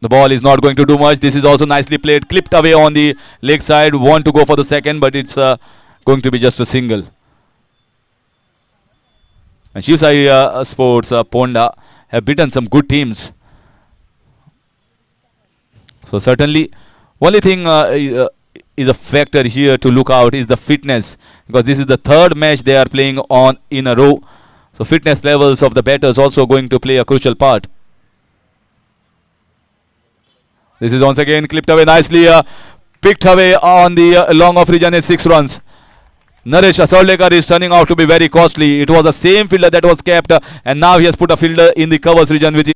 The ball is not going to do much. This is also nicely played. Clipped away on the leg side. Want to go for the second, but it's going to be just a single. And Shiv Sports, Ponda have beaten some good teams. So certainly, only thing is a factor here to look out is the fitness, because this is the third match they are playing on in a row. So fitness levels of the batters also going to play a crucial part. This is once again clipped away nicely, picked away on the long off region is 6 runs. Naresh Asoldekar is turning out to be very costly. It was the same fielder that was kept, and now he has put a fielder in the covers region, which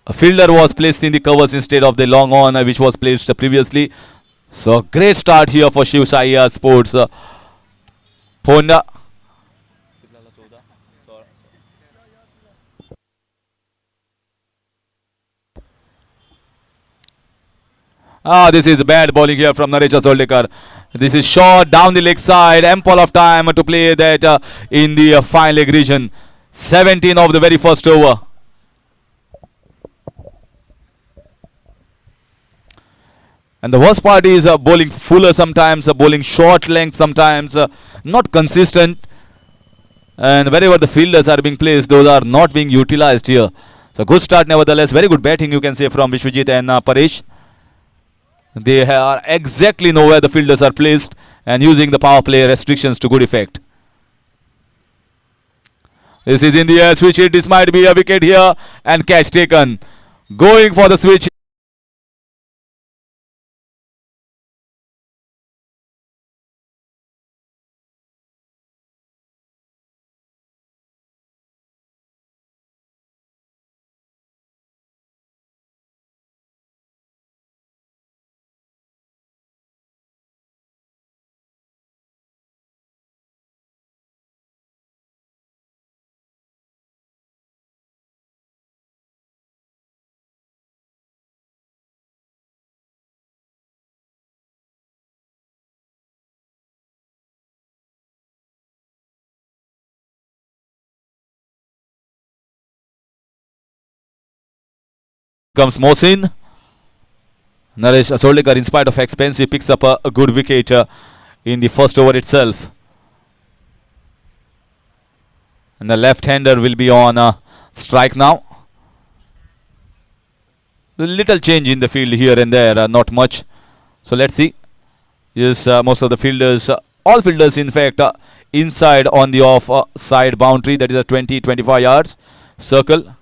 a fielder was placed in the covers instead of the long on which was placed previously. So great start here for Shiv Sports. Ponda. This is bad bowling here from Naresh Asoldekar. This is short down the leg side. Ample of time to play that in the fine leg region. 17 of the very first over. And the worst part is bowling fuller sometimes, bowling short length sometimes, not consistent. And wherever the fielders are being placed, those are not being utilized here. So good start nevertheless. Very good batting you can say from Vishwajit and Paresh. They are exactly know where the fielders are placed and using the power play restrictions to good effect. This is in the air, switch hit. This might be a wicket here and catch taken. Going for the switch. Comes Mohsin. Naresh Asoldekar, in spite of expensive, picks up a good wicket in the first over itself. And the left-hander will be on strike now. A little change in the field here and there, not much. So let's see. Yes, most of the fielders, all fielders in fact, inside on the off-side boundary. That is a 20-25 yards circle.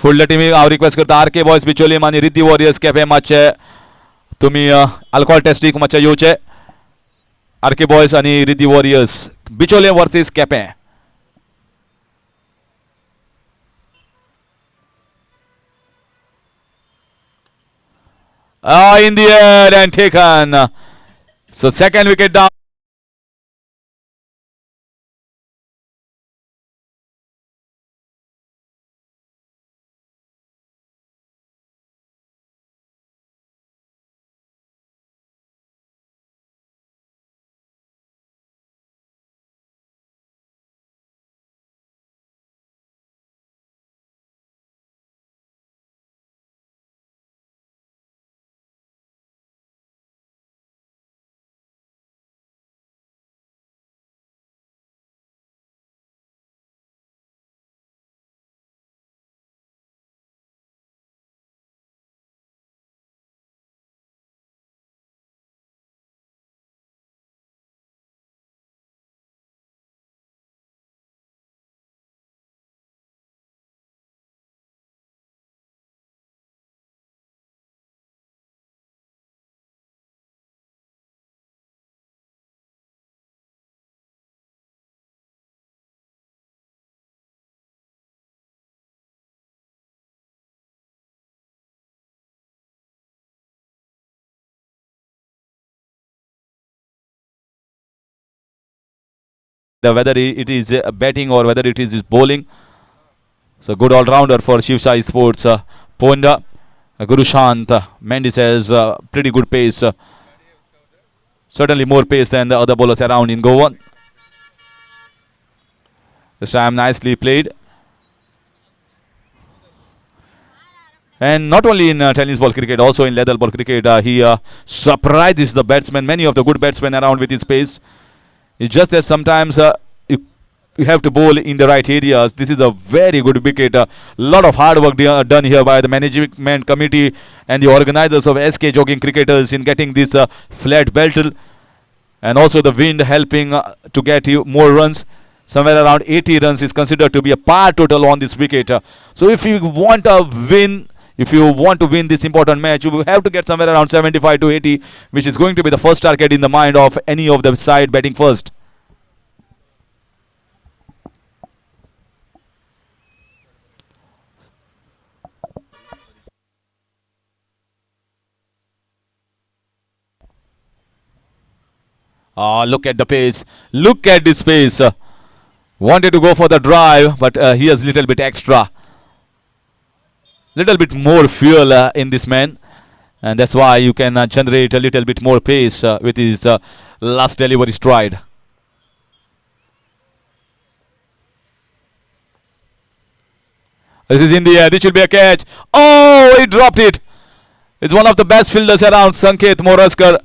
फुडल्या टीमी हांव request करता are K boys Bicholim आनी Riddhi warriors cafe मातशे तुमी alcohol टेस्टीक मातशे येवचे are K boys आनी Riddhi warriors Bicholim versus Quepem in the air and taken. So second wicket down. Whether it is batting or whether it is bowling. So good all-rounder for Shiv Sports. Ponda Guru Shant. Mendes has pretty good pace. Certainly more pace than the other bowlers around in Goa. This time nicely played. And not only in tennis ball cricket, also in leather ball cricket, he surprises the batsmen, many of the good batsmen around with his pace. It's just that sometimes you have to bowl in the right areas. This is a very good wicket. A lot of hard work done here by the management committee and the organizers of SK Jogging Cricketers in getting this flat belt. And also the wind helping to get you more runs. Somewhere around 80 runs is considered to be a par total on this wicket. So if you want a win, if you want to win this important match, you will have to get somewhere around 75 to 80, which is going to be the first target in the mind of any of the side batting first. Look at the pace. Look at this pace. Wanted to go for the drive, but he has little bit extra. Little bit more fuel in this man. And that's why you can generate a little bit more pace with his last delivery stride. This is in the air. This should be a catch. Oh, he dropped it. It's one of the best fielders around, Sanket Moraskar.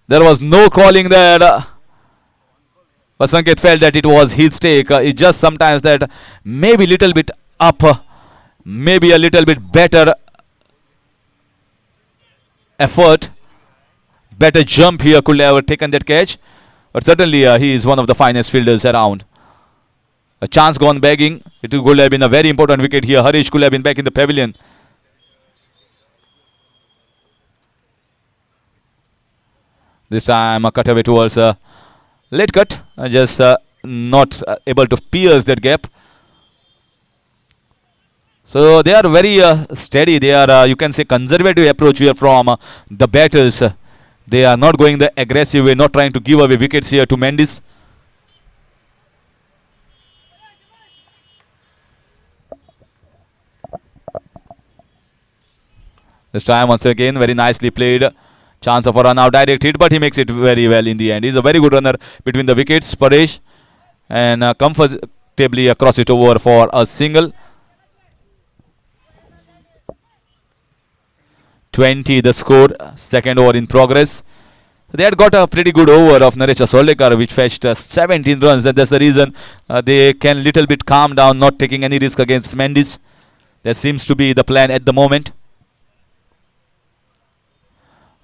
There was no calling there. But Sanket felt that it was his take. It's just sometimes that maybe little bit up, maybe a little bit better effort, better jump here could have taken that catch. But certainly he is one of the finest fielders around. A chance gone begging. It could have been a very important wicket here. Harish could have been back in the pavilion. This time a cutaway towards late cut. Just not able to pierce that gap. So they are very steady. They are, you can say, conservative approach here from the batters. They are not going the aggressive way, not trying to give away wickets here to Mendes. This time once again very nicely played. Chance of a run out, direct hit, but he makes it very well in the end. He's a very good runner between the wickets, Paresh, and comfortably across it over for a single. 20 the score, second over in progress. They had got a pretty good over of Naresh Soldekar, which fetched 17 runs. That's the reason they can little bit calm down, not taking any risk against Mendes. That seems to be the plan at the moment.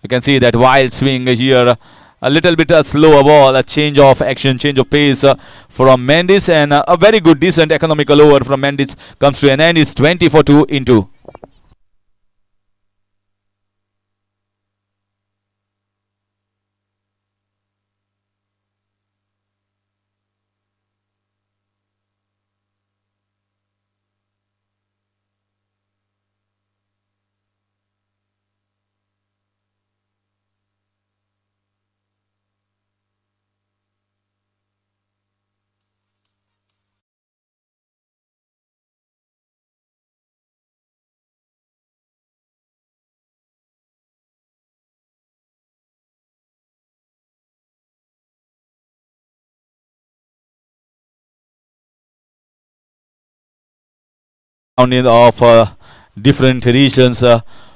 You can see that wild swing here, a little bit slower ball, a change of action, change of pace from Mendes, and a very good, decent, economical over from Mendes comes to an end. It's 20 for 2 in 2. Of different regions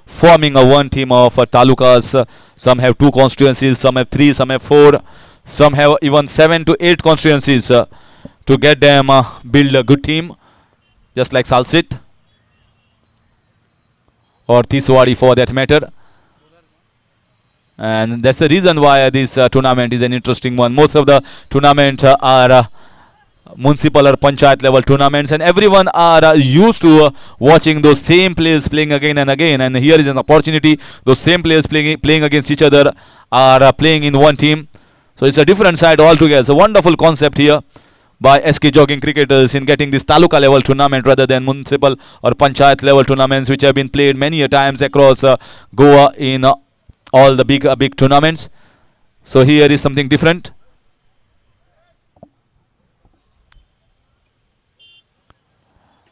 forming a one team of talukas. Some have 2 constituencies, some have 3, some have 4, some have even 7 to 8 constituencies to get them build a good team, just like Salsit or Tiswadi for that matter. And that's the reason why this tournament is an interesting one. Most of the tournaments are municipal or panchayat level tournaments, and everyone are used to watching those same players playing again and again, and here is an opportunity. Those same players playing against each other are playing in one team, so it's a different side altogether. It's a wonderful concept here by SK Jogging Cricketers in getting this taluka level tournament rather than municipal or panchayat level tournaments, which have been played many a times across Goa in all the big tournaments. So here is something different.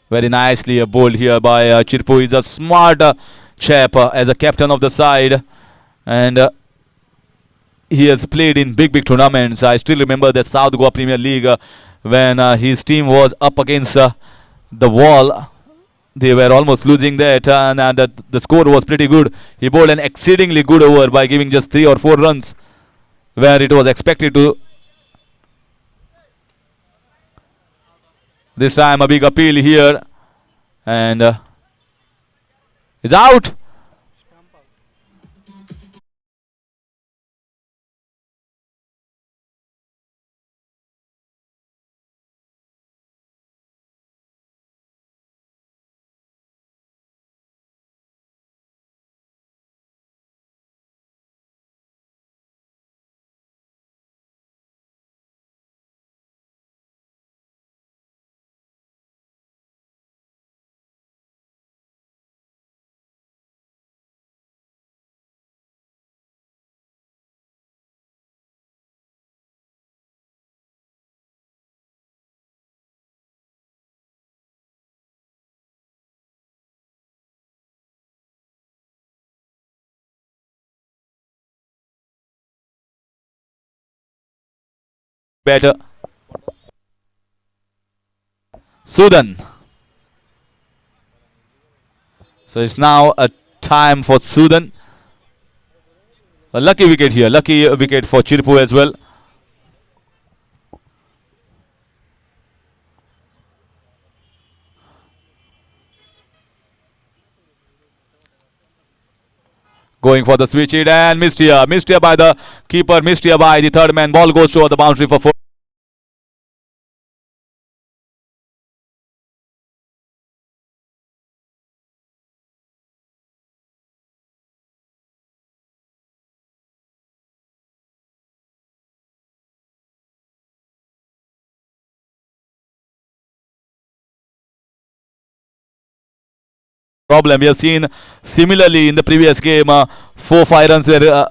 Very nicely bowled here by Chirpu. He's a smart chap as a captain of the side, and he has played in big tournaments. I still remember the South Goa Premier League when his team was up against the wall. They were almost losing that, and the score was pretty good. He bowled an exceedingly good over by giving just 3 or 4 runs, where it was expected to. This time a big appeal here, and is out. Better. Sudan. So it's now a time for Sudan. A lucky wicket here. Lucky wicket for Chirpu as well. Going for the switch hit and missed here. Missed here by the keeper. Missed here by the third man. Ball goes toward the boundary for 4. Problem we have seen similarly in the previous game. 4-5 runs were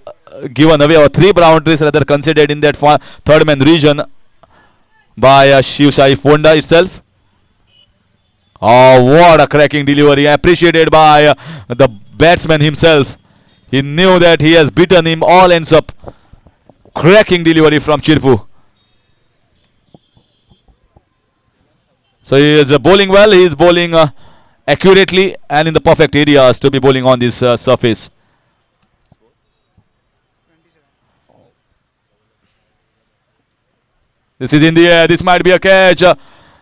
given away, or 3 boundaries rather considered in that third man region by Shiv Ponda itself. Oh, what a cracking delivery, appreciated by the batsman himself. He knew that he has beaten him, all ends up. Cracking delivery from Chirpu. So he is bowling well. He is bowling accurately and in the perfect areas to be bowling on this surface. This is in the air. This might be a catch.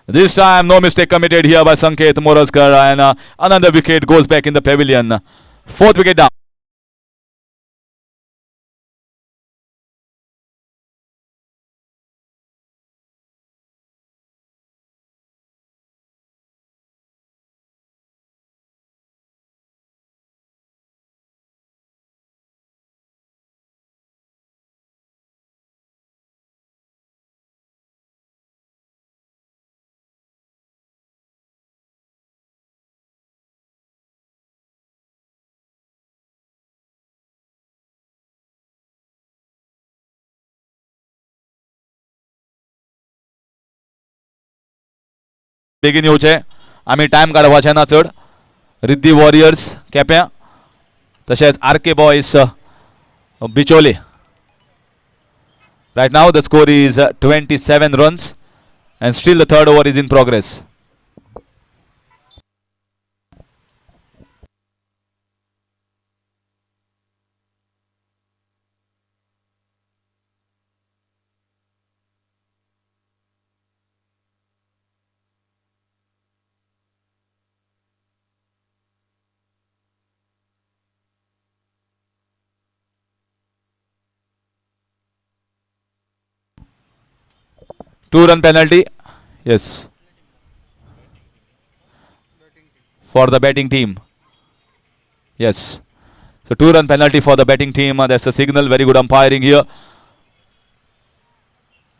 This time no mistake committed here by Sanket Moraskar, and another wicket goes back in the pavilion. 4th wicket down. बेगीन येवचे आमी time काडपाचे ना चड. Riddhi warriors केप्यां तशेंच R K boys Bicholim. Right now the score is 27 runs and still the third over is in progress. Two-run penalty. Yes. For the batting team. Yes. So 2-run penalty for the batting team. That's a signal. Very good umpiring here.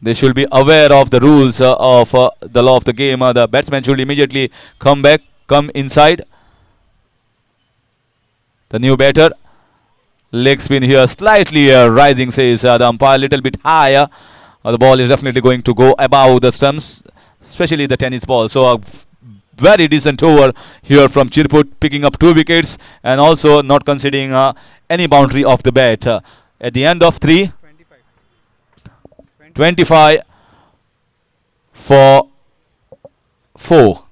They should be aware of the rules of the law of the game. The batsman should immediately come back, come inside. The new batter. Leg spin here. Slightly rising, says the umpire. A little bit higher. The ball is definitely going to go above the stumps, especially the tennis ball. So a very decent over here from Chirput, picking up 2 wickets and also not conceding any boundary off the bat. At the end of 3, 25 for 4.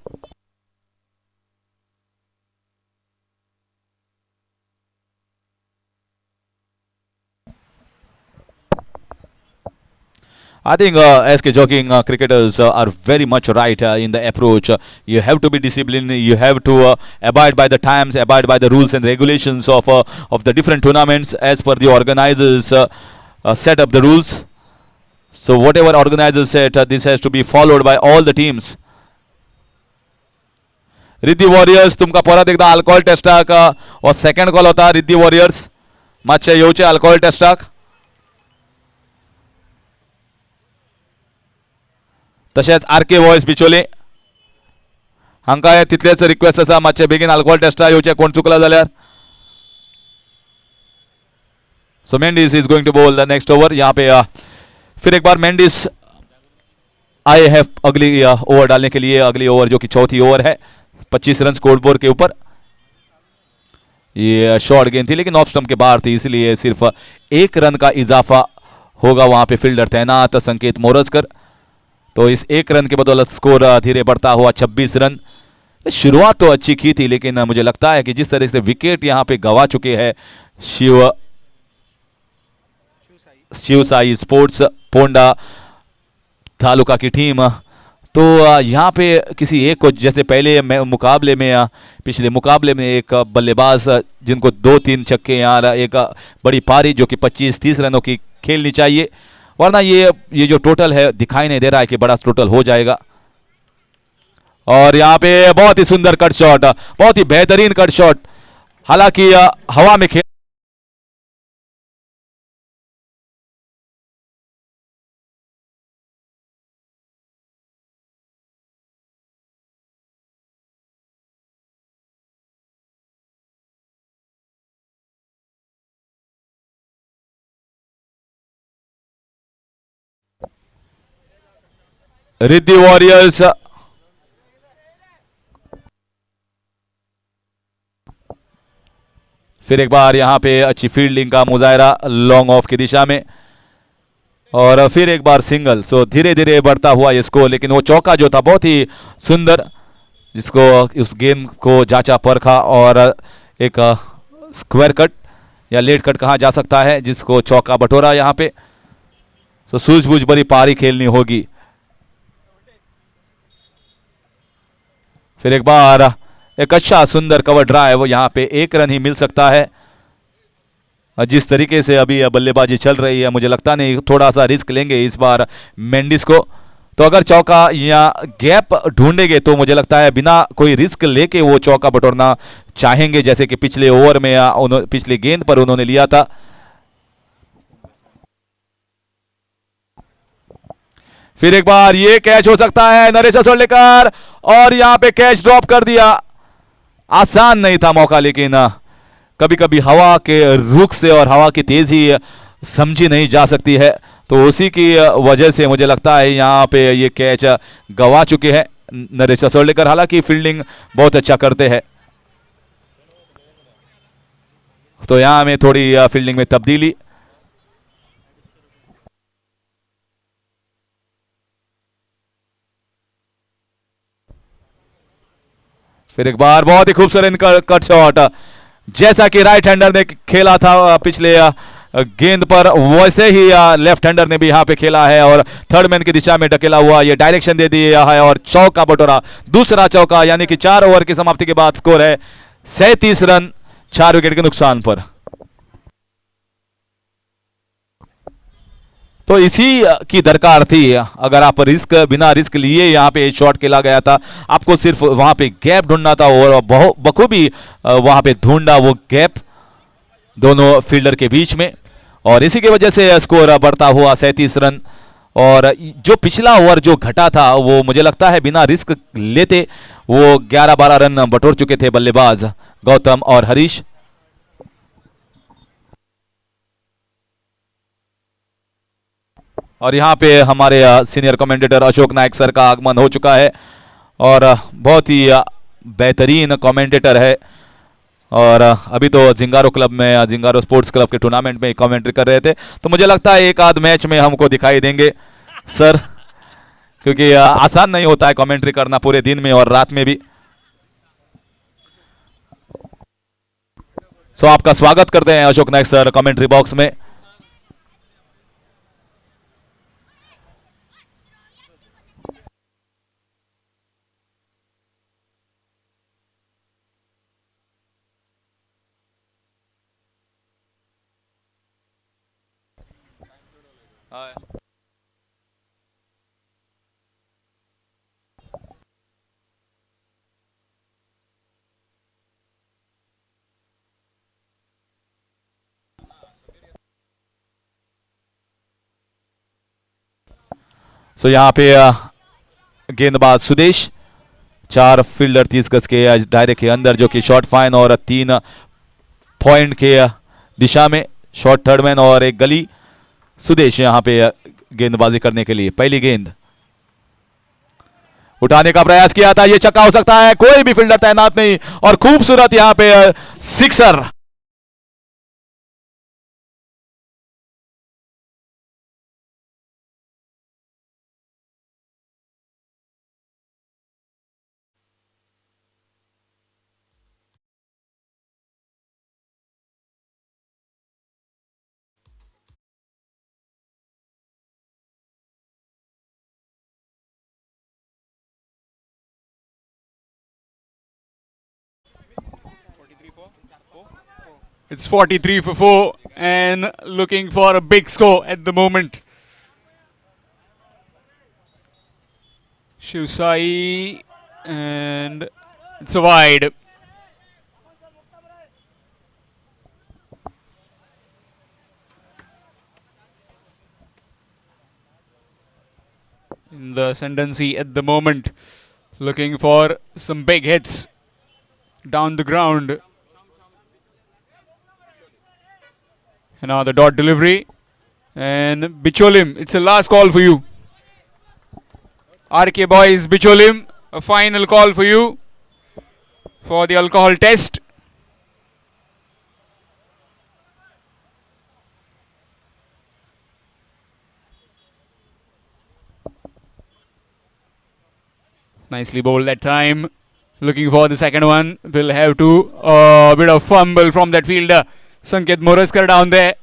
I think SK Jogging cricketers are very much right in the approach. You have to be disciplined. You have to abide by the times, abide by the rules and regulations of the different tournaments as per the organizers set up the rules. So whatever organizers said, this has to be followed by all the teams. Riddhi warriors तुमका परत एकदा alcohol टेस्टाक हो second call होता Riddhi warriors मातशे येवचे alcohol टेस्टाक तशेंच R K boys बिचोले हांकां तितलेच रिक्वेस्ट आसा मातशे बेगीन अल्कोहोल टेस्टा येवचे कोण चुकला जाल्यार so Mendis is going to bowl the next over यहाँ पे फिर एक बार मेंडिस आए हैं अगली ओवर डालने के लिए अगली ओवर जो कि चौथी ओवर है 25 रन स्कोर बोर्ड के ऊपर ये शॉर्ट गेंद थी लेकिन ऑफ स्टंप के बाहर थी इसलिए सिर्फ 1 रन का इजाफा होगा वहां पे फील्डर तैनात संकेत मोरस्कर तो इस 1 रन के बदौलत स्कोर धीरे बढ़ता हुआ 26 रन शुरुआत तो अच्छी की थी लेकिन मुझे लगता है कि जिस तरह से विकेट यहां पे गवा चुके हैं शिव साई स्पोर्ट्स पोंडा तालुका की टीम तो यहाँ पे किसी एक को जैसे पहले मुकाबले में पिछले मुकाबले में एक बल्लेबाज जिनको 2-3 छक्के यहाँ एक बड़ी पारी जो कि 25-30 रनों की खेलनी चाहिए वरना ये जो टोटल है दिखाई नहीं दे रहा है कि बड़ा टोटल हो जाएगा और यहाँ पे बहुत ही सुंदर कट शॉट बहुत ही बेहतरीन कट शॉट हालांकि हवा में खेल रिद्धि वॉरियर्स फिर एक बार यहां पे अच्छी फील्डिंग का मुजाहरा लॉन्ग ऑफ की दिशा में और फिर एक बार सिंगल सो धीरे धीरे बढ़ता हुआ ये स्कोर लेकिन वो चौका जो था बहुत ही सुंदर जिसको उस गेंद को जांचा परखा और एक स्क्वायर कट या लेट कट कहा जा सकता है जिसको चौका बटोरा यहां पे तो सूझबूझ भरी पारी खेलनी होगी फिर एक बार एक अच्छा सुंदर कवर ड्राइव यहां पे 1 रन ही मिल सकता है जिस तरीके से अभी बल्लेबाजी चल रही है मुझे लगता नहीं थोड़ा सा रिस्क लेंगे इस बार मेंडिस को तो अगर चौका या गैप ढूंढेंगे तो मुझे लगता है बिना कोई रिस्क लेके वो चौका बटोरना चाहेंगे जैसे कि पिछले ओवर में पिछले गेंद पर उन्होंने लिया था फिर एक बार ये कैच हो सकता है नरेश असोलेकर और यहां पे कैच ड्रॉप कर दिया आसान नहीं था मौका लेकिन कभी कभी हवा के रुख से और हवा की तेजी समझी नहीं जा सकती है तो उसी की वजह से मुझे लगता है यहां पे ये कैच गवा चुके हैं नरेश असोलेकर हालांकि फील्डिंग बहुत अच्छा करते हैं तो यहां में थोड़ी फील्डिंग में तब्दीली फिर एक बार बहुत ही खूबसूरत कट शॉट जैसा कि राइट हैंडर ने खेला था पिछले गेंद पर वैसे ही लेफ्ट हैंडर ने भी यहां पे खेला है और थर्ड मैन की दिशा में ढकेला हुआ ये डायरेक्शन दे दिया है और चौका बटोरा दूसरा चौका यानी कि 4 ओवर की समाप्ति के बाद स्कोर है 37 रन 4 विकेट के नुकसान पर तो इसी की दरकार थी अगर आप बिना रिस्क लिए यहां पे शॉट खेला गया था आपको सिर्फ वहां पे गैप ढूंढना था और बखूबी वहां पे ढूंढा वो गैप दोनों फील्डर के बीच में और इसी की वजह से स्कोर बढ़ता हुआ 37 रन और जो पिछला ओवर जो घटा था वो मुझे लगता है बिना रिस्क लेते वो 11-12 रन बटोर चुके थे बल्लेबाज गौतम और हरीश और यहां पे हमारे सीनियर कमेंटेटर अशोक नायक सर का आगमन हो चुका है और बहुत ही बेहतरीन कमेंटेटर है। और अभी तो जिंगारो क्लब में जिंगारो स्पोर्ट्स क्लब के टूर्नामेंट में कमेंट्री कर रहे थे, तो मुझे लगता है एक आध मैच में हमको दिखाई देंगे सर, क्योंकि आसान नहीं होता है कमेंट्री करना पूरे दिन में और रात में भी। सो आपका स्वागत करते हैं अशोक नायक सर कमेंट्री बॉक्स में। सो यहाँ पे गेंदबाज सुदेश, 4 फील्डर 30 गज के दायरे के अंदर जो कि शॉर्ट फाइन और 3 पॉइंट के दिशा में, शॉर्ट थर्ड मैन और एक गली। सुदेश यहाँ पे गेंदबाजी करने के लिए पहली गेंद उठाने का प्रयास किया था, ये छक्का हो सकता है, कोई भी फील्डर तैनात नहीं और खूबसूरत यहाँ पे sixer. It's 43 for 4 and looking for a big score at the moment. Shiv Sai, and it's a wide. In the ascendancy at the moment, looking for some big hits down the ground. And now the dot delivery. And Bicholim, it's a last call for you. RK boys, Bicholim, a final call for you for the alcohol test. Nicely bowled that time. Looking for the second one. Will have to a bit of fumble from that fielder. Sanket Moraskar down there.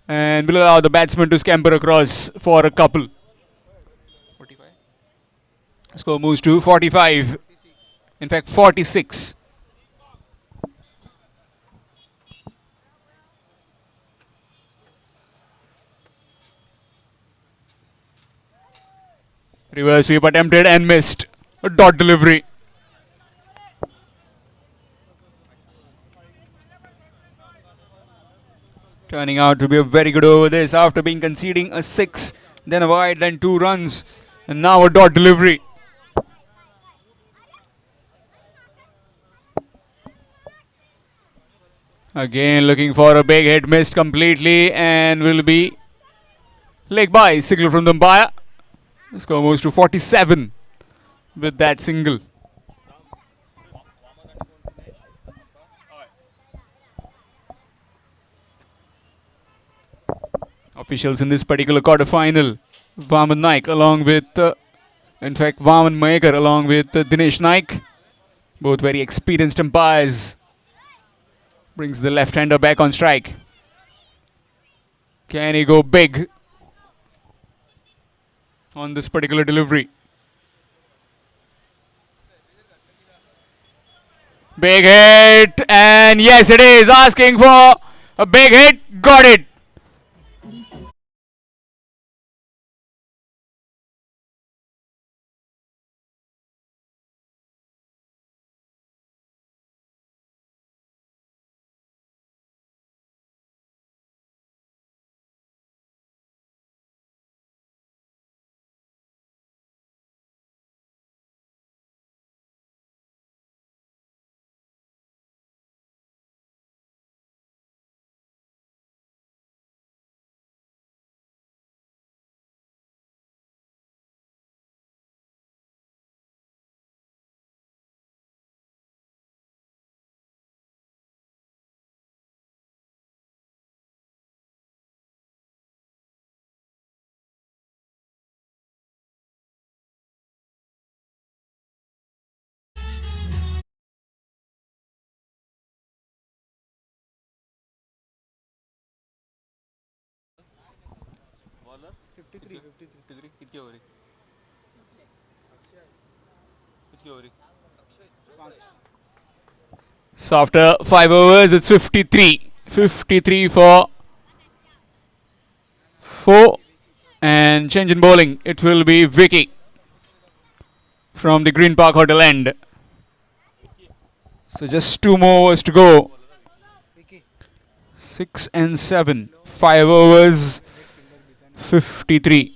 And will allow the batsman to scamper across for a couple. 45. Score moves to 45. In fact, 46. Reverse sweep attempted and missed. A dot delivery. Turning out to be a very good over this after being conceding a 6, then a wide, then 2 runs, and now a dot delivery. Again looking for a big hit, missed completely, and will be leg by, signal from the umpire. The score moves to 47 with that single. Officials in this particular quarter-final, Vaman Naik along with, Vaman Mayekar along with Dinesh Naik. Both very experienced umpires. Brings the left-hander back on strike. Can he go big on this particular delivery? Big hit, and yes it is, asking for a big hit, got it. So after 5 overs, it's 53. 53 for 4. And change in bowling. It will be Vicky from the Green Park Hotel end. So just 2 more overs to go. 6 and 7. 5 overs, 53.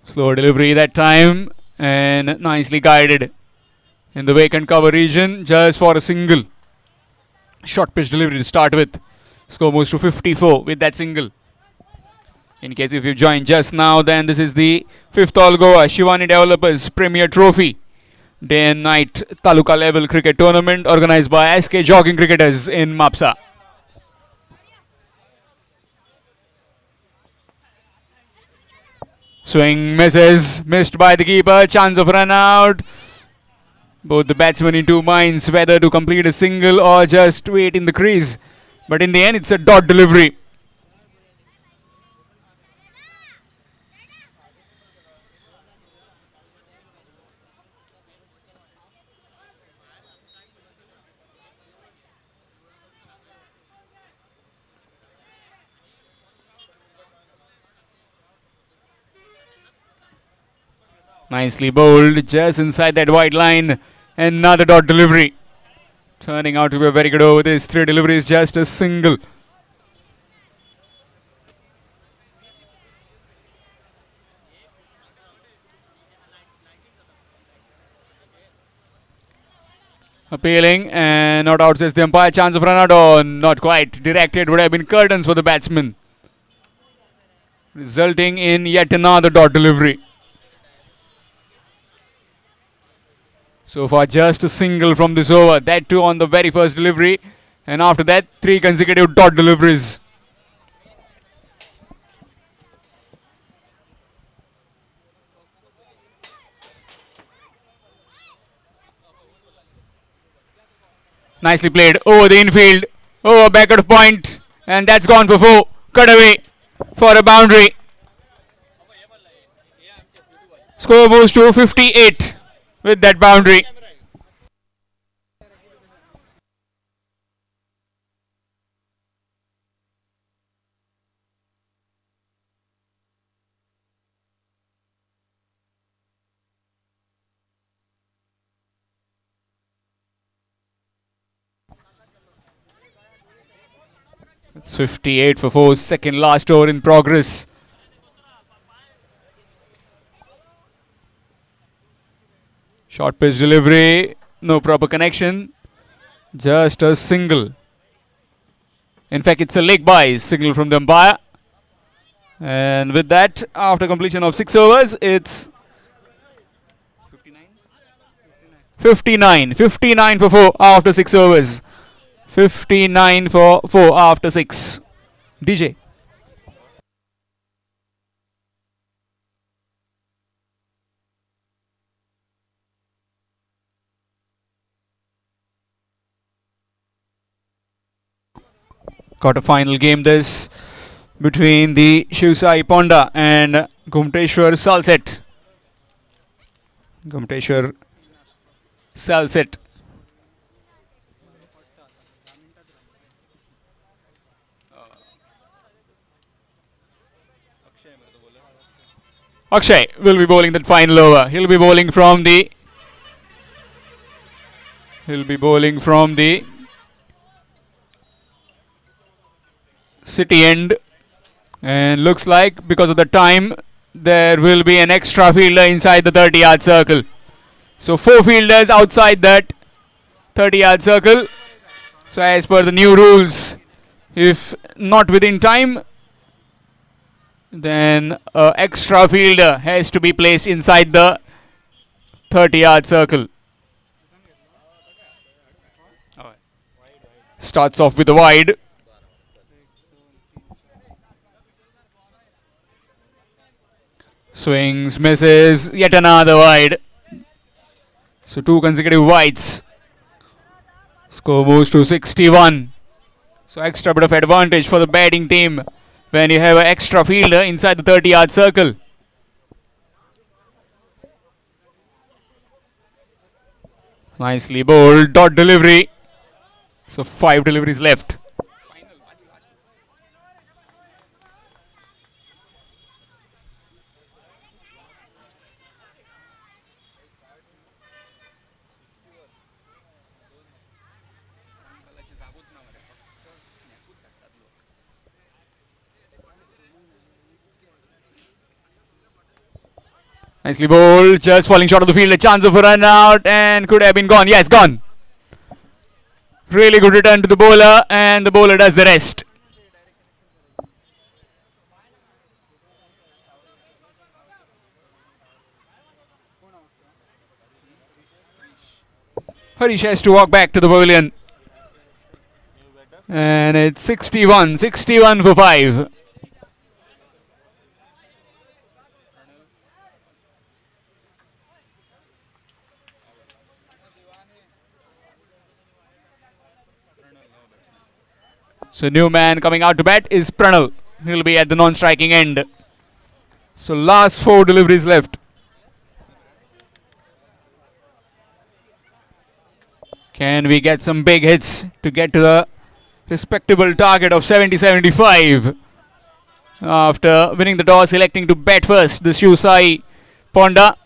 Slow delivery that time and nicely guided in the vacant cover region just for a single. Short pitch delivery to start with. Score moves to 54 with that single. In case if you joined just now, then this is the 5th All Goa Shivani Developers Premier Trophy Day and Night Taluka level cricket tournament organized by SK Jogging Cricketers in Mapsa. Swing misses, missed by the keeper, chance of run out. Both the batsmen in 2 minds whether to complete a single or just wait in the crease. But in the end, it's a dot delivery. Nicely bowled, just inside that white line. Another dot delivery. Turning out to be a very good over this. 3 deliveries, just a single. Appealing and not out, says the umpire. Chance of run out. Oh, not quite. Directed would have been curtains for the batsman. Resulting in yet another dot delivery. So far, just a single from this over. That too on the very first delivery. And after that, 3 consecutive dot deliveries. Nicely played over the infield. Over back at point. And that's gone for 4. Cut away for a boundary. Score moves to 58 with that boundary. It's 58 for 4. Second last over in progress. Short pitch delivery. No proper connection. Just a single. In fact, it's a leg by signal from the umpire. And with that, after completion of 6 overs, it's 59. 59 for 4 after 6 overs. 59 for 4 after 6. DJ. Got a final game this between the Shiv Ponda and GHUMTESHWAR Salset. GHUMTESHWAR Salset. Akshay will be bowling that final over. He'll be bowling from the city end, and looks like because of the time there will be an extra fielder inside the 30-yard circle. So 4 fielders outside that 30-yard circle. So as per the new rules, if not within time, then an extra fielder has to be placed inside the 30-yard circle. Starts off with a wide. Swings, misses, yet another wide. So 2 consecutive wides. Score moves to 61. So extra bit of advantage for the batting team when you have an extra fielder inside the 30-yard circle. Nicely bowled, dot delivery. So 5 deliveries left. Nicely bowled, just falling short of the field, a chance of a run out and could have been gone. Yes, gone. Really good return to the bowler and the bowler does the rest. Harish has to walk back to the pavilion. And it's 61 for 5. So new man coming out to bat is Pranal. He'll be at the non-striking end. So last 4 deliveries left. Can we get some big hits to get to the respectable target of 70-75? After winning the toss, electing to bat first, the Shiv Ponda.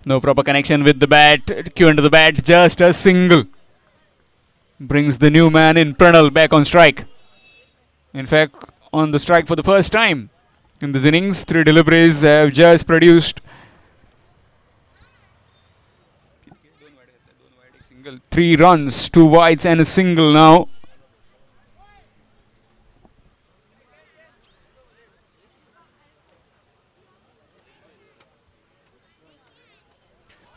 No proper connection with the bat. Cue into the bat. Just a single. Brings the new man in Pranal back on strike. In fact, on the strike for the first time in this innings. 3 deliveries have just produced 3 runs, 2 wides and a single now.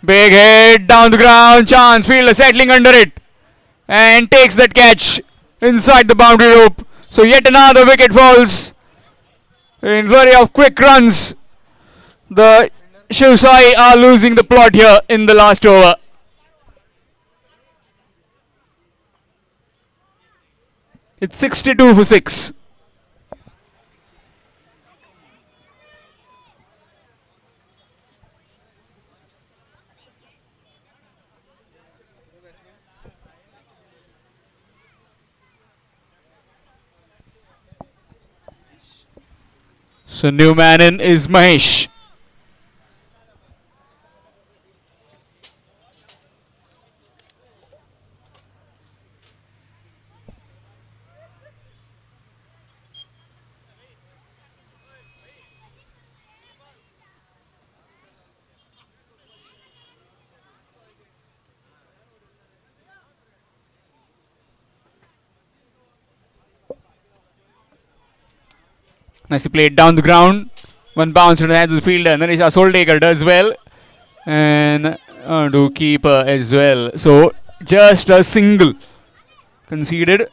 Big hit down the ground, chance, fielder settling under it and takes that catch inside the boundary rope. So yet another wicket falls in flurry of quick runs. The Shiv are losing the plot here in the last over. It's 62 for 6. So new man in is Mahesh. Nicely played down the ground. One bounce into the hands of the fielder. Narisha Soltaker does well. And to keeper as well. So just a single conceded.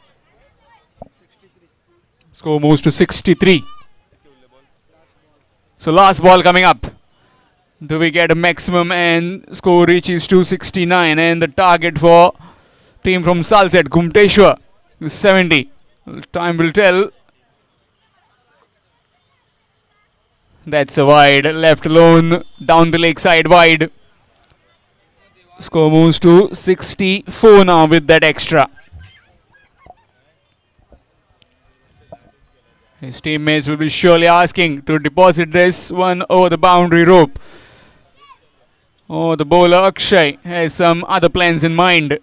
Score moves to 63. So last ball coming up. Do we get a maximum and score reaches to 69. And the target for team from Salset, GHUMTESHWAR, is 70. Time will tell. That's a wide, left alone, down the leg side wide. Score moves to 64 now with that extra. His teammates will be surely asking to deposit this one over the boundary rope. Oh, the bowler Akshay has some other plans in mind.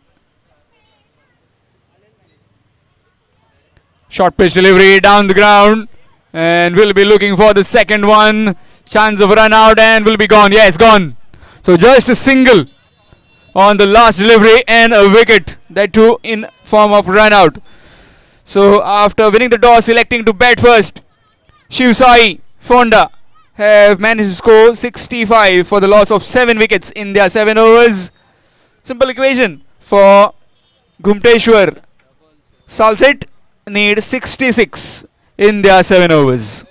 Short pitch delivery down the ground. And we'll be looking for the second one. Chance of run out and will be gone. Yes, gone. So just a single on the last delivery and a wicket, that too in form of run out. So after winning the toss, selecting to bat first, Shiv Ponda have managed to score 65 for the loss of 7 wickets in their 7 overs. Simple equation for Ghumteshwar. Salset need 66 in their 7 overs.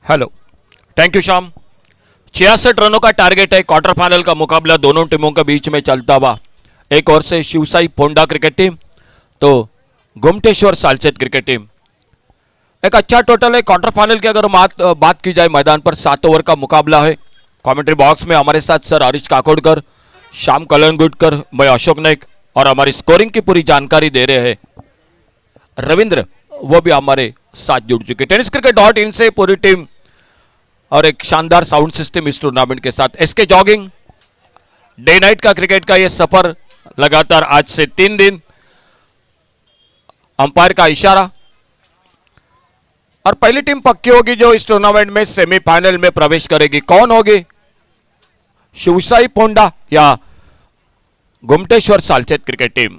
Hello, thank you Shyam. 66 रनों का target है। Quarter final का मुकाबला दोनों टीमों के बीच में चलता हुआ। एक ओर से शिवसाई पोंडा क्रिकेट टीम, तो गुमटेश्वर सालचेत क्रिकेट टीम। एक अच्छा टोटल है। क्वार्टर फाइनल की अगर बात की जाए, मैदान पर 7 ओवर का मुकाबला है। कमेंट्री बॉक्स में हमारे साथ सर हरीश काकोडकर, श्याम कलनगुटकर, मैं अशोक नाइक और हमारी स्कोरिंग की पूरी जानकारी दे रहे हैं रविंद्र, वो भी हमारे साथ जुड़ चुके। tenniscricket.in से पूरी टीम और एक शानदार साउंड सिस्टम इस टूर्नामेंट के साथ। एसके जॉगिंग, डे नाइट का क्रिकेट का ये सफर लगातार आज से 3 दिन। अंपायर का इशारा और पहली टीम पक्की होगी जो इस टूर्नामेंट में सेमीफाइनल में प्रवेश करेगी। कौन होगी? शिवसाई पोंडा या Gumateshwar Salcete cricket team?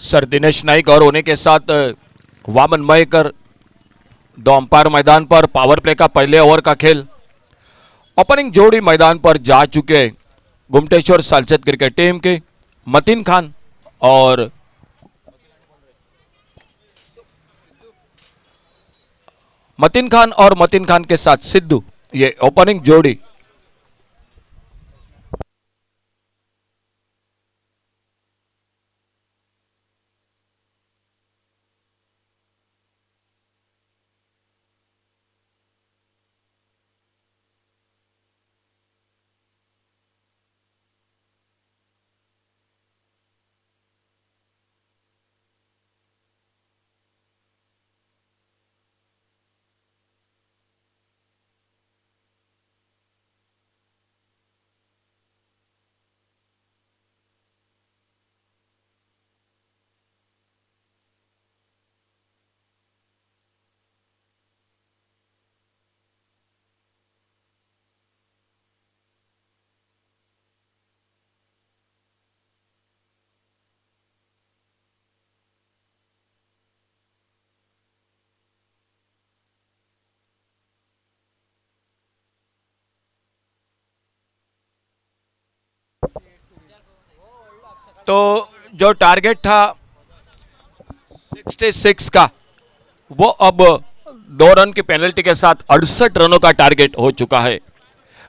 Sir Dinesh Naik और उन्हीं के साथ वामन मयकर, 2 अंपायर मैदान पर। पावर प्ले का पहले ओवर का खेल। ओपनिंग जोड़ी मैदान पर जा चुके गुमटेश्वर सालचेत क्रिकेट टीम के मतीन खान और मतीन खान के साथ सिद्धू, ये ओपनिंग जोड़ी। तो जो टारगेट था 66 का, वो अब 2 रन की पेनल्टी के साथ 68 रनों का टारगेट हो चुका है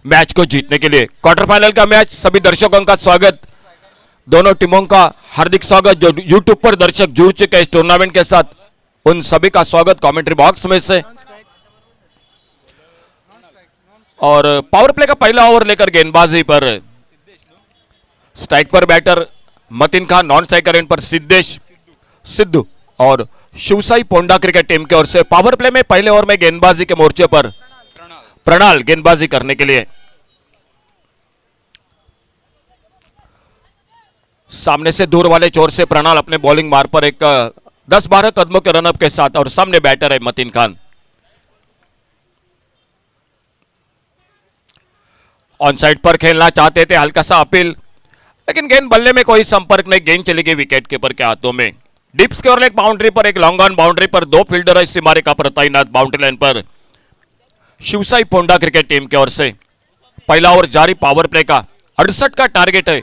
मैच को जीतने के लिए। क्वार्टर फाइनल का मैच, सभी दर्शकों का स्वागत, दोनों टीमों का हार्दिक स्वागत। जो यूट्यूब पर दर्शक जुड़ चुके हैं इस टूर्नामेंट के साथ, उन सभी का स्वागत कमेंट्री बॉक्स में से। और पावर प्ले का पहला ओवर लेकर गेंदबाजी पर स्ट्राइक पर batter Mateen Khan, non striker end पर सिद्धू और शिवसाई पोंडा क्रिकेट टीम की ओर से पावर प्ले में पहले ओवर में गेंदबाजी के मोर्चे पर प्रणाल गेंदबाजी करने के लिए। सामने से दूर वाले चोर से प्रणाल अपने बॉलिंग मार पर एक 10-12 कदमों के रनअप के साथ, और सामने बैटर है मतीन खान। ऑन साइड पर खेलना चाहते थे, हल्का सा अपील, लेकिन गेंद बल्ले में कोई संपर्क नहीं, गेंद चली गई विकेट कीपर के हाथों में। डिप्स के और एक बाउंड्री पर, एक लॉन्ग ऑन बाउंड्री पर 2 फील्डर है इस सीमारेखा पर तैनात बाउंड्री लाइन पर शिवसाई पोंडा क्रिकेट टीम की ओर से। पहला ओवर जारी पावर प्ले का, 68 का टारगेट है।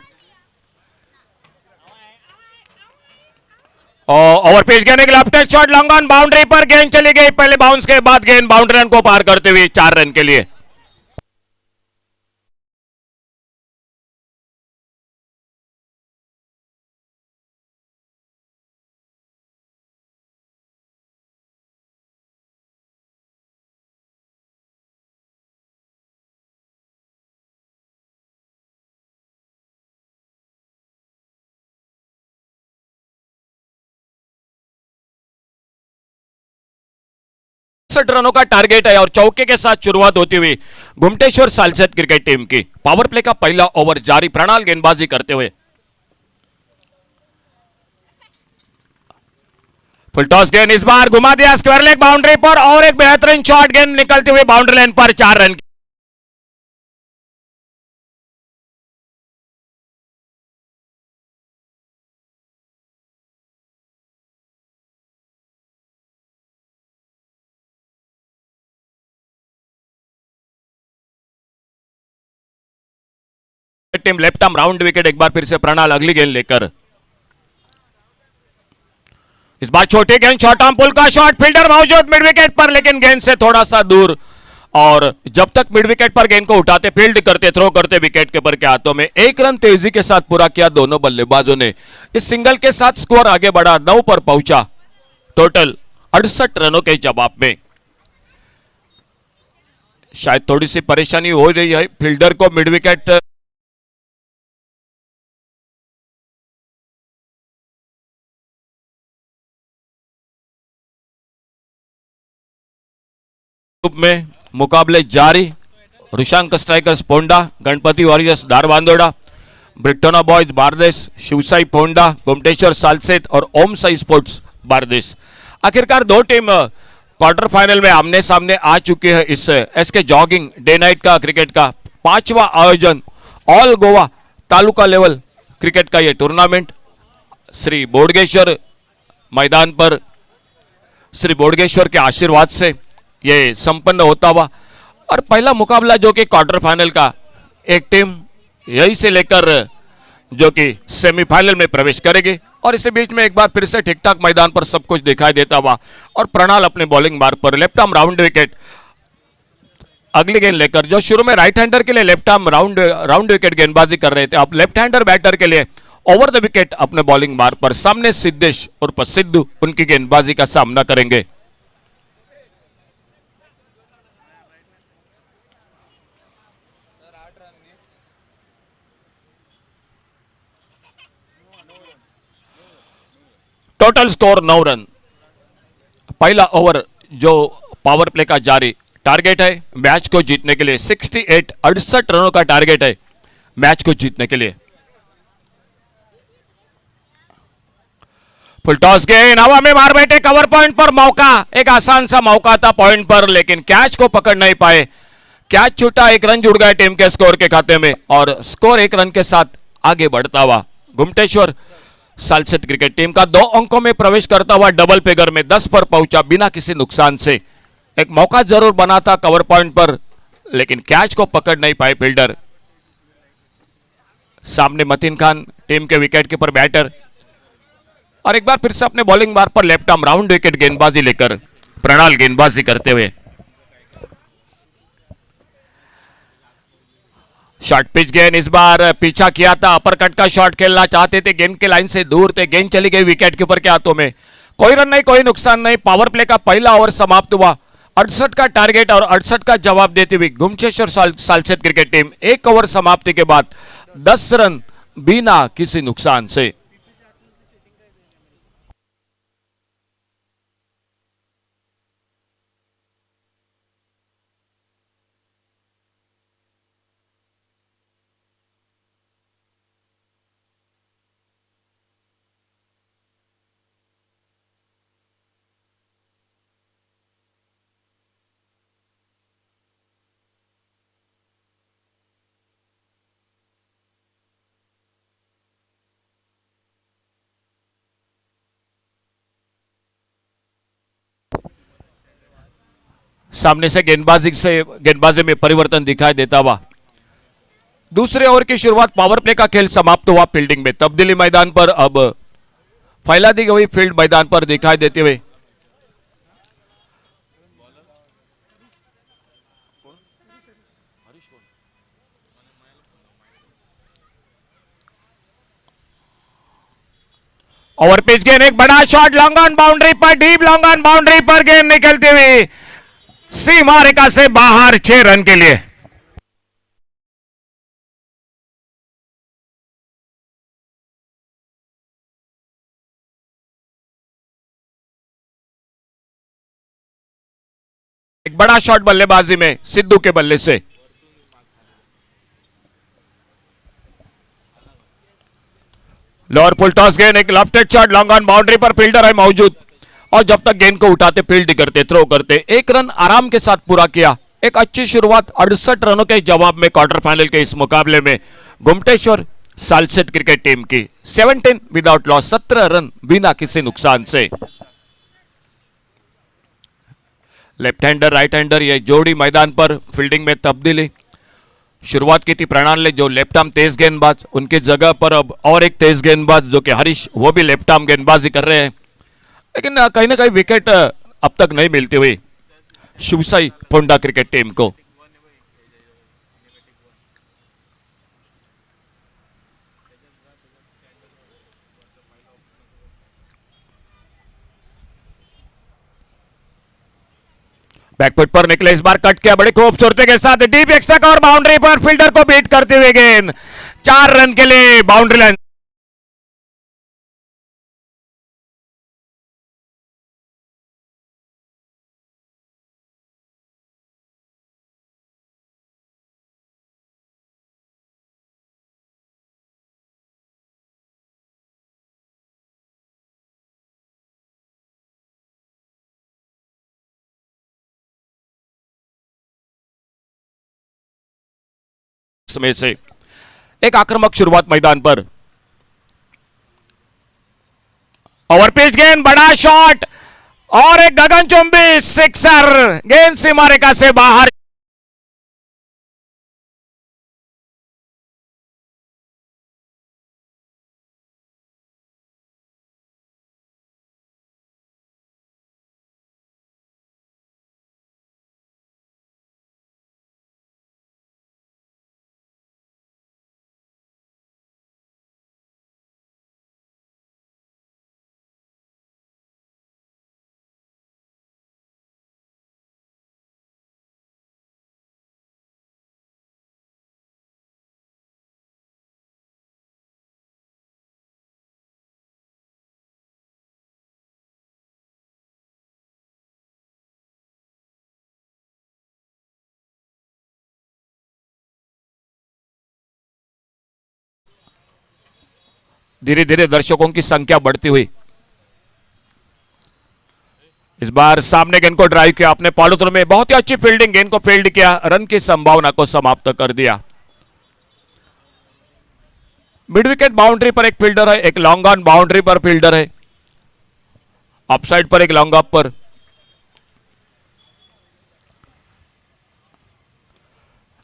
ओवर पेज गेंद, left hand shot, long on boundary पर गेंद चली गई, पहले बाउंस के बाद गेंद बाउंड्री लाइन को पार करते हुए 4 रन के लिए। रनों का टारगेट है और चौके के साथ शुरुआत होती हुई घुमटेश्वर सालसेट क्रिकेट टीम की। पावर प्ले का पहला ओवर जारी, प्रणाल गेंदबाजी करते हुए। फुल टॉस गेंद इस बार घुमा दिया स्क्वायर लेग बाउंड्री पर, और एक बेहतरीन शॉट, गेंद निकलते हुए बाउंड्री लाइन पर 4 run. Team left arm round wicket, एक बार फिर से प्रणाल अगली गेंद लेकर। इस बार छोटी गेंद, शॉर्ट आर्म पुल का शॉट, फील्डर मौजूद मिड विकेट पर, लेकिन गेंद से थोड़ा सा दूर, और जब तक मिड विकेट पर गेंद को उठाते, फील्ड करते, थ्रो करते विकेट कीपर के हाथों में। 1 रन तेजी के साथ पूरा किया दोनों बल्लेबाजों ने। इस सिंगल के साथ स्कोर आगे बढ़ा, 9 पर पहुंचा, टोटल 68 रनों के जवाब में। शायद थोड़ी सी परेशानी हो रही है फील्डर को मिड विकेट में। मुकाबले जारी, Rishank strikers Ponda, Ganpati warriors Dharbandora, Britona boys Bardez, Shivsai Ponda, Ghumateshwar Salcete और ओम साई स्पोर्ट्स बारदेश। आखिरकार 2 टीम क्वार्टर फाइनल में आमने सामने आ चुकी है। इस एसके जॉगिंग डे नाइट का क्रिकेट का 5वां आयोजन, all Goa taluka level cricket का यह टूर्नामेंट श्री बोडगेश्वर मैदान पर, श्री बोडगेश्वर के आशीर्वाद से ये संपन्न होता हुआ। और पहला मुकाबला जो कि क्वार्टर फाइनल का, एक टीम यहीं से लेकर जो कि सेमीफाइनल में प्रवेश करेगी, और इसी बीच में एक बार फिर से ठीक ठाक मैदान पर सब कुछ दिखाई देता हुआ, और प्रणाल अपने बॉलिंग मार्ग पर लेफ्ट आर्म राउंड विकेट अगली गेंद लेकर, जो शुरू में राइट हैंडर के लिए लेफ्ट आर्म राउंड विकेट गेंदबाजी कर रहे थे, अब लेफ्ट हैंडर बैटर के लिए ओवर द विकेट अपने बॉलिंग मार्ग पर सामने सिद्धेश और सिद्धू उनकी गेंदबाजी का सामना करेंगे। Total score 9 run. पहला ओवर जो पावर प्ले का जारी, टारगेट है मैच को जीतने के लिए 68 रनों का टारगेट है मैच को जीतने के लिए। फुल टॉस गेंद हवा में मार बैठे, कवर पॉइंट पर मौका, एक आसान सा मौका था पॉइंट पर, लेकिन कैच को पकड़ नहीं पाए। कैच छूटा, 1 रन जुड़ गए टीम के स्कोर के खाते में, और स्कोर 1 रन के साथ आगे बढ़ता हुआ घुमटेश्वर सालसेट क्रिकेट टीम का 2 अंकों में प्रवेश करता हुआ डबल फिगर में 10 पर पहुंचा बिना किसी नुकसान से। एक मौका जरूर बना था कवर पॉइंट पर, लेकिन कैच को पकड़ नहीं पाए फील्डर। सामने मतीन खान टीम के विकेट कीपर बैटर, और एक बार फिर से अपने बॉलिंग मार्ग पर लेफ्ट आर्म राउंड विकेट गेंदबाजी लेकर प्रणाल गेंदबाजी करते हुए। शॉर्ट पिच गेंद, इस बार पीछा किया था, अपर कट का शॉट खेलना चाहते थे, गेंद के लाइन से दूर थे, गेंद चली गई विकेट कीपर के हाथों में। कोई रन नहीं, कोई नुकसान नहीं। पावर प्ले का पहला ओवर समाप्त हुआ। 68 का टारगेट और 68 का जवाब देती हुई गुमटेश्वर सालसेट क्रिकेट टीम एक ओवर समाप्ति के बाद 10 रन बिना किसी नुकसान से। सामने से गेंदबाजी में परिवर्तन दिखाई देता हुआ दूसरे ओवर की शुरुआत। पावर प्ले का खेल समाप्त हुआ। फील्डिंग में तब्दीली मैदान पर अब फैला दी गई फील्ड मैदान पर दिखाई देते हुए ओवर पिच गेंद, एक बड़ा शॉट लॉन्ग ऑन बाउंड्री पर, डीप लॉन्ग ऑन बाउंड्री पर गेंद निकलती हुई सीमा रेखा से बाहर 6 रन के लिए। एक बड़ा शॉट बल्लेबाजी में सिद्धू के बल्ले से। लोअर फुल टॉस गेंद, एक लेफ्टेड शॉट लॉन्ग ऑन बाउंड्री पर, फील्डर है मौजूद और जब तक गेंद को उठाते फील्ड करते थ्रो करते। 1 रन आराम के साथ पूरा किया। एक अच्छी शुरुआत 68 रनों के जवाब में क्वार्टर फाइनल के इस मुकाबले में गुमटेश्वर सालसेट क्रिकेट टीम की 17 विदाउट लॉस, 17 रन बिना किसी नुकसान से। लेफ्ट हैंडर राइट हैंडर ये जोड़ी मैदान पर फील्डिंग में तब्दीली। शुरुआत की थी प्रणाल ने, जो लेफ्ट आर्म तेज गेंदबाज, उनकी जगह पर अब और एक तेज गेंदबाज जो कि हरीश, वो भी लेफ्ट आर्म गेंदबाजी कर रहे हैं, लेकिन कहीं ना कहीं विकेट अब तक नहीं मिलती हुई शिवसाई पोंडा क्रिकेट टीम को। बैकफुट पर निकले, इस बार कट किया बड़ी खूबसूरती के साथ, डीप एक्स्ट्रा कवर बाउंड्री पर, फील्डर को बीट करते हुए गेंद 4 रन के लिए बाउंड्री लाइन। में से एक आक्रामक शुरुआत मैदान पर। ओवर पिच गेंद, बड़ा शॉट और एक गगनचुंबी सिक्सर, गेंद सीमा रेखा से बाहर। धीरे धीरे दर्शकों की संख्या बढ़ती हुई। इस बार सामने गेंद को ड्राइव किया अपने पॉलिथ्रो में, बहुत ही अच्छी फील्डिंग, गेंद को फील्ड किया, रन की संभावना को समाप्त कर दिया। मिड विकेट बाउंड्री पर एक फील्डर है, एक लॉन्ग ऑन बाउंड्री पर फील्डर है, अपसाइड पर एक लॉन्ग ऑफ पर।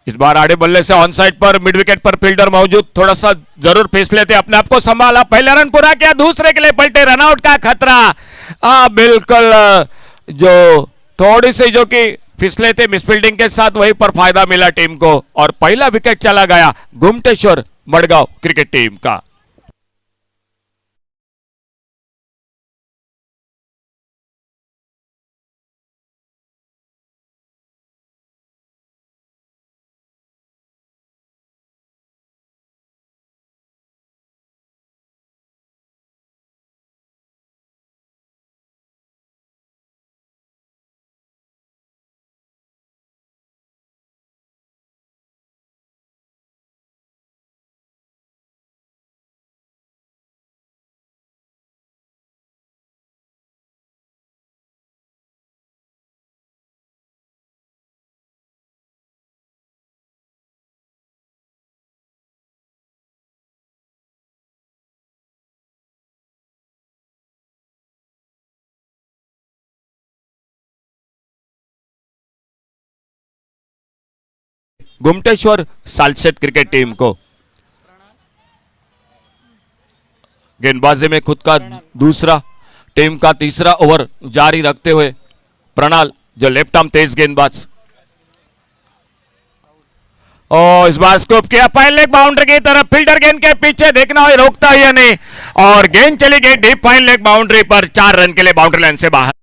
इस बार आड़े बल्ले से ऑन साइड पर मिड विकेट पर फील्डर मौजूद, थोड़ा सा जरूर फिसले थे, अपने आप को संभाला, पहला रन पूरा किया, दूसरे के लिए पलटे, रनआउट का खतरा। बिल्कुल जो थोड़ी सी जो कि फिसले थे मिसफील्डिंग के साथ, वहीं पर फायदा मिला टीम को और पहला विकेट चला गया घुमटेश्वर मडगांव क्रिकेट टीम का। घुमटेश्वर सालसेट क्रिकेट टीम को गेंदबाजी में खुद का दूसरा, टीम का तीसरा ओवर जारी रखते हुए प्रणाल जो लेफ्ट आर्म तेज गेंदबाज, इस बार स्कोप किया, फाइन लेग बाउंड्री की तरफ, फील्डर गेंद के पीछे देखना हो रोकता है या नहीं, और गेंद चली गई डीप फाइन लेग बाउंड्री पर, 4 रन के लिए बाउंड्री लाइन से बाहर।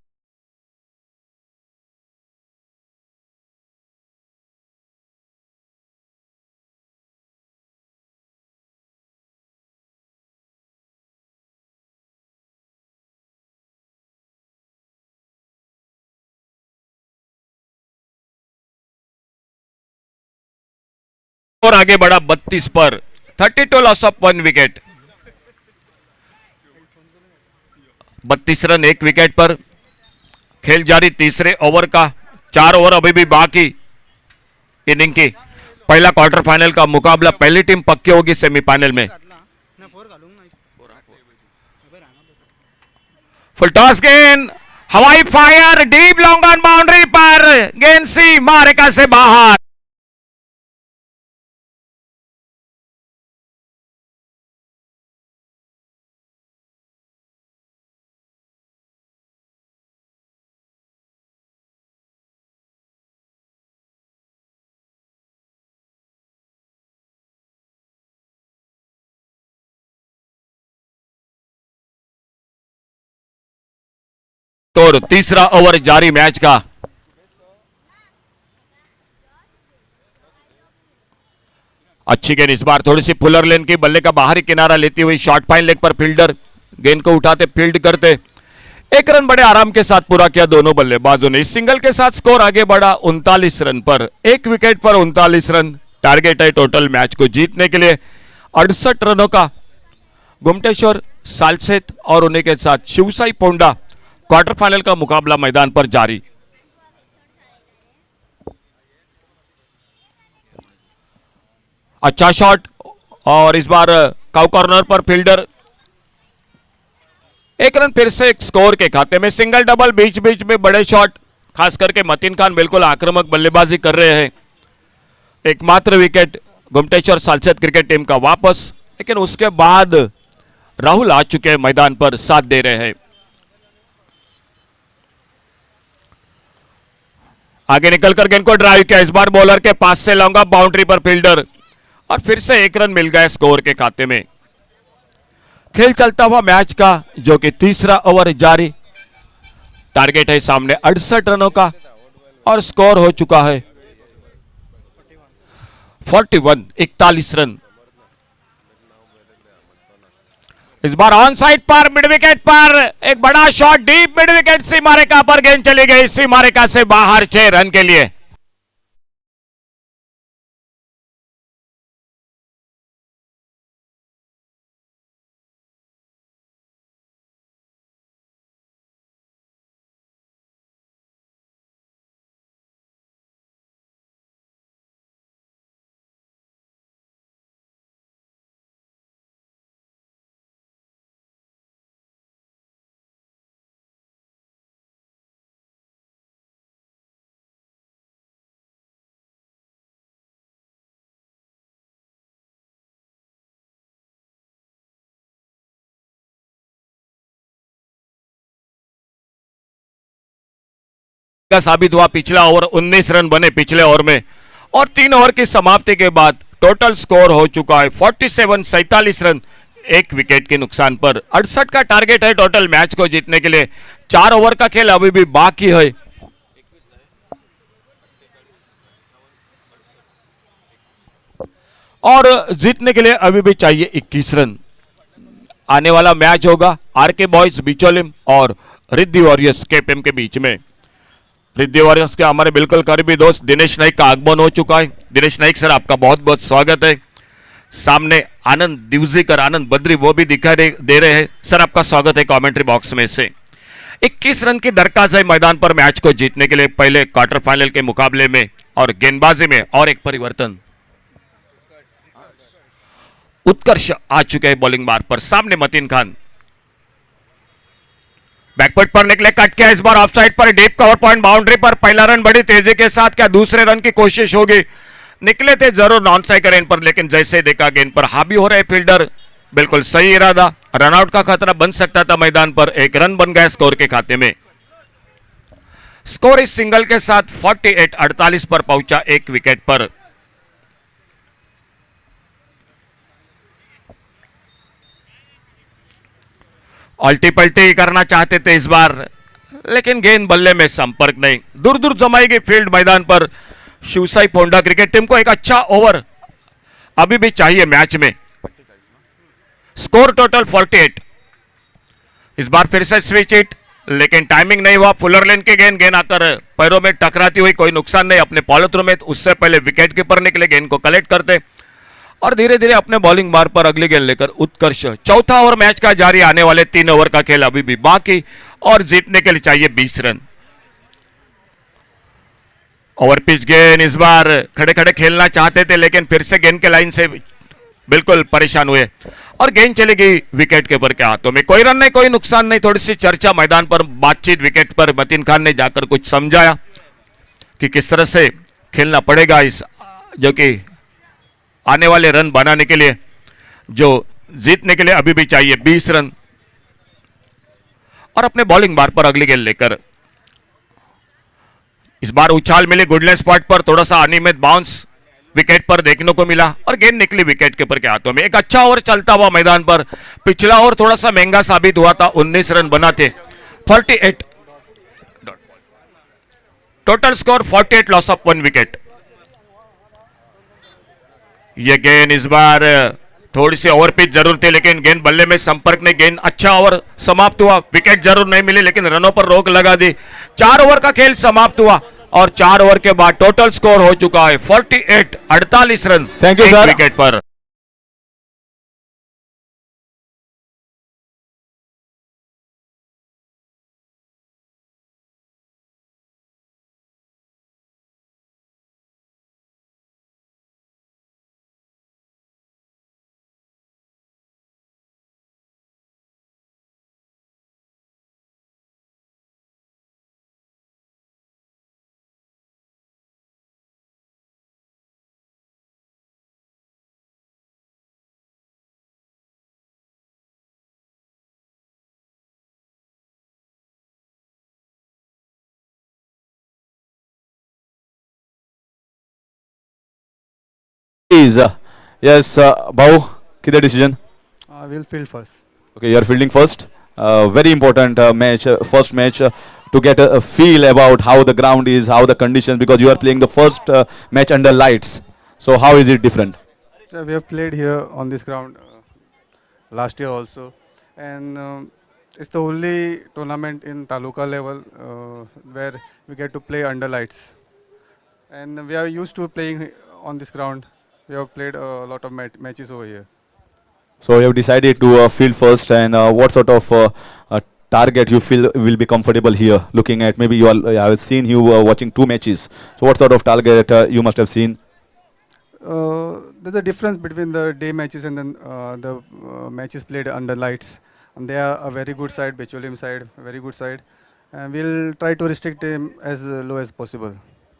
और आगे बढ़ा 32 पर, 32 loss of 1 wicket, 32 run 1 wicket पर खेल जारी तीसरे ओवर का, 4 ओवर अभी भी बाकी इनिंग की। पहला क्वार्टर फाइनल का मुकाबला, पहली टीम पक्की होगी सेमीफाइनल में। फुल टॉस गेंद, हवाई fire, deep long on boundary पर, गेंद सी मारेका से बाहर। तो तीसरा ओवर जारी मैच का, अच्छी गेंद इस बार थोड़ी सी फुलर लेन की, बल्ले का बाहरी किनारा लेती हुई शॉर्ट फाइन लेग पर फील्डर गेंद को उठाते फील्ड करते, 1 रन बड़े आराम के साथ पूरा किया दोनों बल्लेबाजों ने। इस सिंगल के साथ स्कोर आगे बढ़ा 39 रन पर, 1 विकेट पर 39 रन टारगेट है टोटल मैच को जीतने के लिए। 68 रनों का घुमटेश्वर सालसेत और उन्हीं के साथ शिवसाई पोंडा क्वार्टर फाइनल का मुकाबला मैदान पर जारी। अच्छा शॉट, और इस बार काउ कॉर्नर पर फील्डर, 1 रन फिर से स्कोर के खाते में। सिंगल डबल, बीच बीच में बड़े शॉट, खास करके मतीन खान बिल्कुल आक्रामक बल्लेबाजी कर रहे हैं। एकमात्र विकेट घुमटेश्वर सालसेत क्रिकेट टीम का वापस, लेकिन उसके बाद राहुल आ चुके हैं मैदान पर, साथ दे रहे हैं। आगे निकलकर गेंद को ड्राइव किया, इस बार बॉलर के पास से लॉन्ग ऑफ बाउंड्री पर फील्डर, और फिर से 1 रन मिल गया स्कोर के खाते में। खेल चलता हुआ मैच का जो कि तीसरा ओवर जारी, टारगेट है सामने 68 रनों का और स्कोर हो चुका है 41, 41 रन। इस बार ऑन साइड पर मिड विकेट पर एक बड़ा शॉट, डीप मिड विकेट, सीमारेखा पर गेंद चली गई, सीमारेखा से बाहर, 6 रन के लिए। का साबित हुआ। पिछला ओवर 19 रन बने पिछले ओवर में और 3 ओवर की समाप्ति के बाद टोटल स्कोर हो चुका है 47 रन, एक विकेट के नुकसान पर। 68 का टारगेट है टोटल मैच को जीतने के लिए। 4 ओवर का खेल अभी भी बाकी है और जीतने के लिए अभी भी चाहिए 21 रन। आने वाला मैच होगा आरके बॉयज बिचोलिम और रिद्धि वॉरियर्स केपीएम के बीच में। रिद्धि वॉरियर्स के हमारे बिल्कुल करीबी दोस्त दिनेश नाइक का आगमन हो चुका है। दिनेश नाइक सर, आपका बहुत बहुत स्वागत है। सामने आनंद दिवजीकर, आनंद बद्री, वो भी दिखाई दे रहे हैं। सर, आपका स्वागत है कमेंट्री बॉक्स में से। 21 रन की दरखास्त है मैदान पर मैच को जीतने के लिए पहले क्वार्टर फाइनल के मुकाबले में। और गेंदबाजी में और एक परिवर्तन, उत्कर्ष आ चुके हैं बॉलिंग बार पर। सामने मतीन खान बैकवर्ड पर निकले, कट किया इस बार ऑफसाइड पर, डीप कवर पॉइंट बाउंड्री पर। पहला रन बड़ी तेजी के साथ, क्या दूसरे रन की कोशिश होगी? निकले थे जरूर नॉन स्ट्राइकर गेंद पर, लेकिन जैसे देखा गेंद पर हावी हो रहे फील्डर, बिल्कुल सही इरादा। रनआउट का खतरा बन सकता था मैदान पर। एक रन बन गया स्कोर के खाते में। स्कोर इस सिंगल के साथ 48-48 पर पहुंचा, एक विकेट पर। अल्टी पल्टी करना चाहते थे इस बार, लेकिन गेंद बल्ले में संपर्क नहीं। दूर दूर जमाई गई फील्ड मैदान पर। शिवसाई पोंडा क्रिकेट टीम को एक अच्छा ओवर अभी भी चाहिए मैच में। Score total 48। इस बार फिर से स्विच हिट, लेकिन टाइमिंग नहीं हुआ। फुलर लेन की गेंद आकर पैरों में टकराती हुई, कोई नुकसान नहीं अपने पॉलिथ्रो में। उससे पहले विकेट कीपर निकले, गेंद को कलेक्ट करते और धीरे धीरे अपने बॉलिंग बार पर अगली गेंद लेकर उत्कर्ष। चौथा ओवर मैच का जारी। आने वाले 3 ओवर का खेल अभी भी बाकी और जीतने के लिए चाहिए 20 रन। ओवर पिच गेंद इस बार खड़े खड़े खेलना चाहते थे, लेकिन फिर से गेंद के लाइन से बिल्कुल परेशान हुए और गेंद चली गई विकेट कीपर के हाथों में। कोई रन नहीं, कोई नुकसान नहीं। थोड़ी सी चर्चा मैदान पर, बातचीत विकेट पर। मतीन खान ने जाकर कुछ समझाया कि किस तरह से खेलना पड़ेगा इस, जो कि आने वाले रन बनाने के लिए, जो जीतने के लिए अभी भी चाहिए 20 रन। और अपने बॉलिंग बार पर अगली गेंद लेकर इस बार उछाल मिली गुडलेस स्पॉट पर, थोड़ा सा अनियमित बाउंस विकेट पर देखने को मिला और गेंद निकली विकेट कीपर के हाथों में। एक अच्छा ओवर चलता हुआ मैदान पर। पिछला ओवर थोड़ा सा महंगा साबित हुआ था, 19 रन बनाते। 48 total score, 48 loss of 1 wicket. ये गेंद इस बार थोड़ी सी ओवर पिच जरूर थी, लेकिन गेंद बल्ले में संपर्क नहीं। गेंद अच्छा ओवर समाप्त हुआ। विकेट जरूर नहीं मिली, लेकिन रनों पर रोक लगा दी। 4 ओवर का खेल समाप्त हुआ और 4 ओवर के बाद टोटल स्कोर हो चुका है 48-48 run, thank you sir. Wicket पर। Is yes, Bau, किधर decision? We'll field first. Okay, you are fielding first. Very important match, first match, to get a feel about how the ground is, how the conditions, because you are playing the first match under lights. So how is it different? So we have played here on this ground last year also, and it's the only tournament in Taluka level where we get to play under lights. And we are used to playing on this ground. We have played a lot of matches over here. So you have decided to field first, and what sort of target you feel will be comfortable here? Looking at, maybe you all, I have seen you watching 2 matches. So what sort of target you must have seen? There's a difference between the day matches and then the matches played under lights. And they are a very good side, Becholim side, very good side. And we'll try to restrict him as low as possible.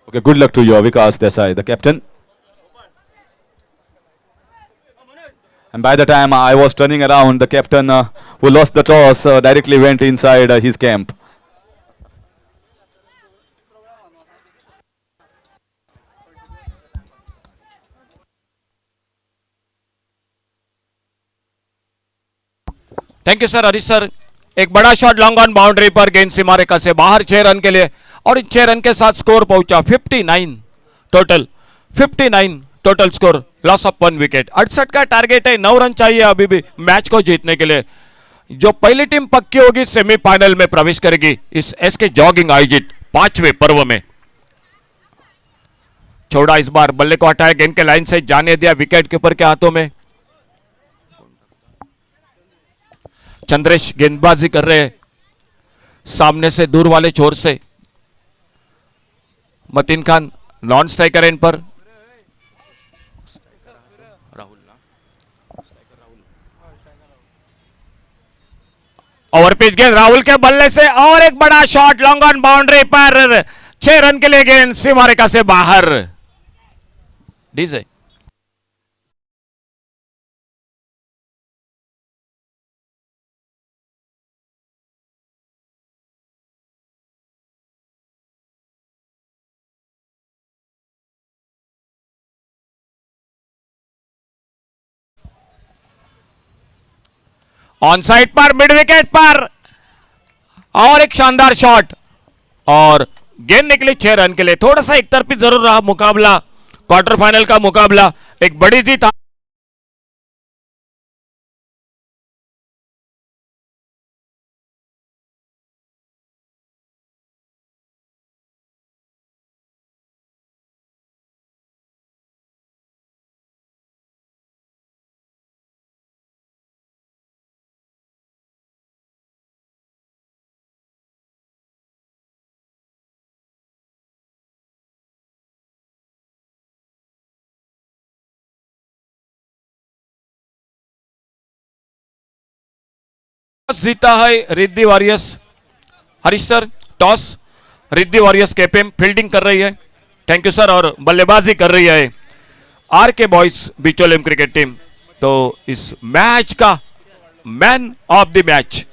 Okay, good luck to you, Vikas Desai, the captain. And by the time I was turning around, the captain who lost the toss directly went inside his camp. Thank you sir, Harish sir. एक बड़ा shot long on boundary पर, गेंद सीमा रेखा से बाहर 6 run के लिए, और इन 6 run के साथ स्कोर पहुंचा 59 total. 59 total score, loss of 1 wicket. 68 का टारगेट है, 9 रन चाहिए अभी भी मैच को जीतने के लिए। जो पहली टीम पक्की होगी सेमीफाइनल में प्रवेश करेगी इस एसके जॉगिंग आयोजित 5वें पर्व में। छोड़ा इस बार, बल्ले को हटाया, गेंद के लाइन से जाने दिया विकेट कीपर के हाथों में। चंद्रेश गेंदबाजी कर रहे हैं सामने से, दूर वाले छोर से। मतीन खान नॉन स्ट्राइकर इन पर। ओवर पिच गेंद राहुल के बल्ले से, और एक बड़ा शॉट लॉन्ग ऑन बाउंड्री पर, 6 रन के लिए गेंद सीमा रेखा से बाहर। डीजे ऑन साइड पर, मिड विकेट पर, और एक शानदार शॉट, और गेंद निकली 6 रन के लिए। थोड़ा सा एक तरफी जरूर रहा मुकाबला, क्वार्टर फाइनल का मुकाबला। एक बड़ी जीत जीता है Riddhi warriors. Harish sir, toss Riddhi warriors captain fielding कर रही है, थैंक यू सर, और बल्लेबाजी कर रही है are K boys Bicholim cricket team. तो इस मैच का मैन ऑफ द मैच